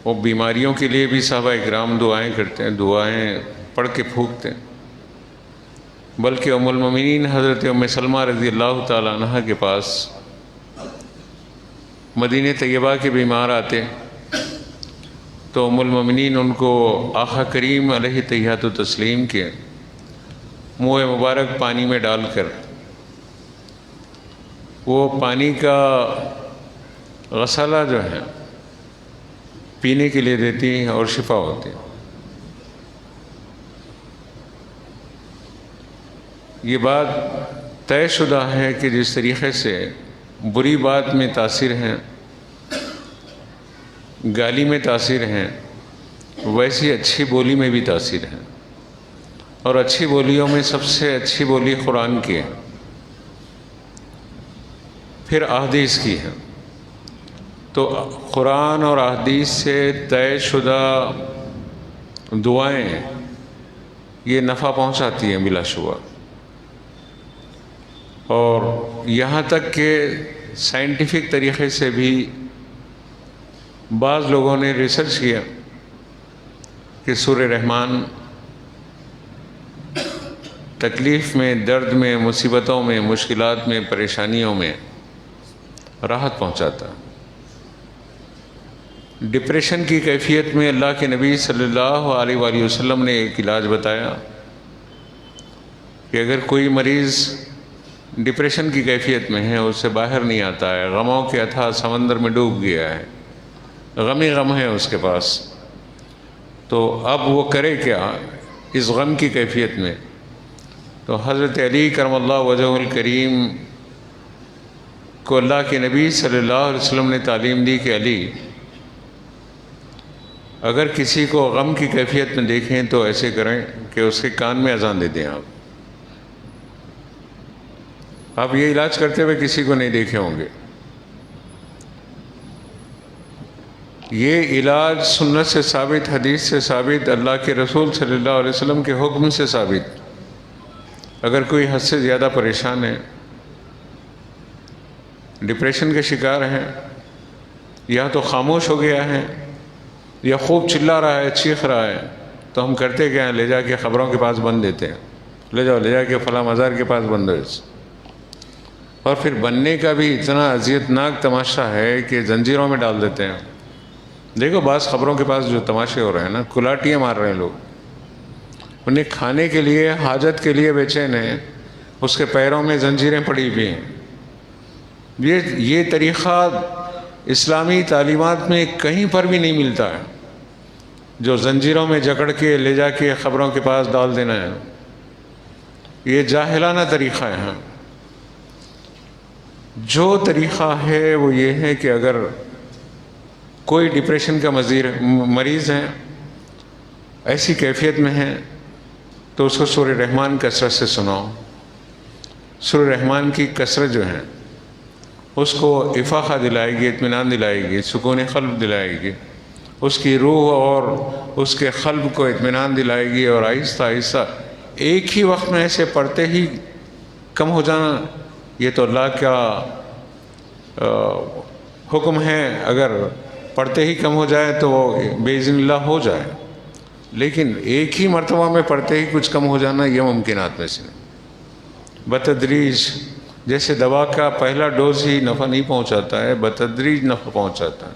وہ بیماریوں کے لیے بھی صحابہ اکرام دعائیں کرتے ہیں، دعائیں پڑھ کے پھونکتے ہیں۔ بلکہ ام المومنین حضرت ام سلمہ رضی اللہ تعالیٰ عنہ کے پاس مدینہ طیبہ کے بیمار آتے تو ام المومنین ان کو آقا کریم علیہ تحیات و تسلیم کے منہ مبارک پانی میں ڈال کر وہ پانی کا غسالہ جو ہے پینے کے لیے دیتی ہیں اور شفا ہوتی ہے۔ یہ بات طے شدہ ہے کہ جس طریقے سے بری بات میں تاثیر ہیں، گالی میں تاثیر ہیں، ویسی اچھی بولی میں بھی تاثیر ہے، اور اچھی بولیوں میں سب سے اچھی بولی قرآن کی ہے، پھر احادیث کی ہے۔ تو قرآن اور احادیث سے طے شدہ دعائیں یہ نفع پہنچاتی ہیں بلا شبہ، اور یہاں تک کہ سائنٹیفک طریقے سے بھی بعض لوگوں نے ریسرچ کیا کہ سورہ رحمان تکلیف میں، درد میں، مصیبتوں میں، مشکلات میں، پریشانیوں میں راحت پہنچاتا۔ ڈپریشن کی کیفیت میں اللہ کے نبی صلی اللہ علیہ وآلہ وسلم نے ایک علاج بتایا کہ اگر کوئی مریض ڈپریشن کی کیفیت میں ہے، اس سے باہر نہیں آتا ہے، غموں کے اتھاہ سمندر میں ڈوب گیا ہے، غم ہی غم ہے اس کے پاس، تو اب وہ کرے کیا اس غم کی کیفیت میں؟ تو حضرت علی کرم اللہ وجہہ الکریم کو اللہ کے نبی صلی اللہ علیہ وسلم نے تعلیم دی کہ علی، اگر کسی کو غم کی کیفیت میں دیکھیں تو ایسے کریں کہ اس کے کان میں اذان دے دیں۔ آپ یہ علاج کرتے ہوئے کسی کو نہیں دیکھے ہوں گے۔ یہ علاج سنت سے ثابت، حدیث سے ثابت، اللہ کے رسول صلی اللہ علیہ وسلم کے حکم سے ثابت۔ اگر کوئی حد سے زیادہ پریشان ہے، ڈپریشن کے شکار ہے، یا تو خاموش ہو گیا ہے یا خوب چلا رہا ہے، چیخ رہا ہے، تو ہم کرتے کیا ہیں؟ لے جا کے خبروں کے پاس بند دیتے ہیں، لے جاؤ، لے جا کے فلاں مزار کے پاس بند دو۔ اور پھر بننے کا بھی اتنا اذیت ناک تماشا ہے کہ زنجیروں میں ڈال دیتے ہیں۔ دیکھو بعض خبروں کے پاس جو تماشے ہو رہے ہیں نا، کلاٹیاں مار رہے ہیں لوگ، انہیں کھانے کے لیے، حاجت کے لیے بے چین ہیں، اس کے پیروں میں زنجیریں پڑی ہوئی ہیں۔ یہ طریقہ اسلامی تعلیمات میں کہیں پر بھی نہیں ملتا ہے، جو زنجیروں میں جکڑ کے لے جا کے خبروں کے پاس ڈال دینا ہے۔ یہ جاہلانہ طریقہ ہے۔ جو طریقہ ہے وہ یہ ہے کہ اگر کوئی ڈپریشن کا مریض ہے، ایسی کیفیت میں ہے، تو اس کو سورہ رحمان کثرت سے سناؤ۔ سورہ رحمان کی کثرت جو ہے اس کو افاقہ دلائے گی، اطمینان دلائے گی، سکون قلب دلائے گی، اس کی روح اور اس کے قلب کو اطمینان دلائے گی، اور آہستہ آہستہ ایک ہی وقت میں ایسے پڑھتے ہی کم ہو جانا، یہ تو اللہ کا حکم ہے۔ اگر پڑھتے ہی کم ہو جائے تو وہ باذن اللہ ہو جائے، لیکن ایک ہی مرتبہ میں پڑھتے ہی کچھ کم ہو جانا یہ ممکنات میں سے نہیں۔ بتدریج، جیسے دوا کا پہلا ڈوز ہی نفع نہیں پہنچاتا ہے، بتدریج نفع پہنچاتا ہے،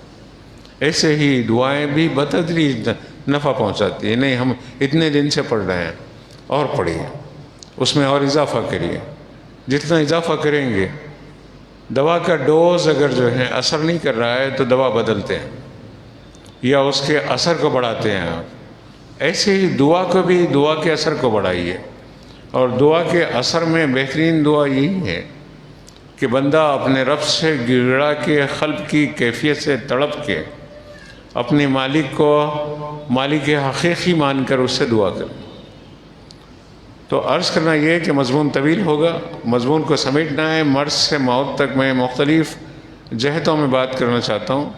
ایسے ہی دعائیں بھی بتدریج نفع پہنچاتی ہیں۔ نہیں ہم اتنے دن سے پڑھ رہے ہیں، اور پڑھیے، اس میں اور اضافہ کریے، جتنا اضافہ کریں گے۔ دوا کا ڈوز اگر جو ہے اثر نہیں کر رہا ہے تو دوا بدلتے ہیں یا اس کے اثر کو بڑھاتے ہیں آپ۔ ایسے ہی دعا کو بھی، دعا کے اثر کو بڑھائیے، اور دعا کے اثر میں بہترین دعا یہی ہے کہ بندہ اپنے رب سے گڑگڑا کے، قلب کی کیفیت سے تڑپ کے، اپنے مالک کو مالک حقیقی مان کر اس سے دعا کرے۔ تو عرض کرنا یہ ہے کہ مضمون طویل ہوگا، مضمون کو سمیٹنا ہے۔ مرض سے موت تک میں مختلف جہتوں میں بات کرنا چاہتا ہوں۔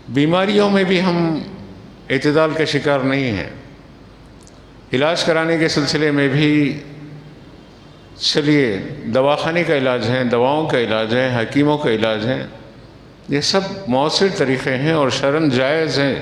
بیماریوں میں بھی ہم اعتدال کا شکار نہیں ہیں، علاج کرانے کے سلسلے میں بھی چلیے دواخانے کا علاج ہے، دواؤں کا علاج ہے، حکیموں کا علاج ہے، یہ سب مؤثر طریقے ہیں اور شرعاً جائز ہیں.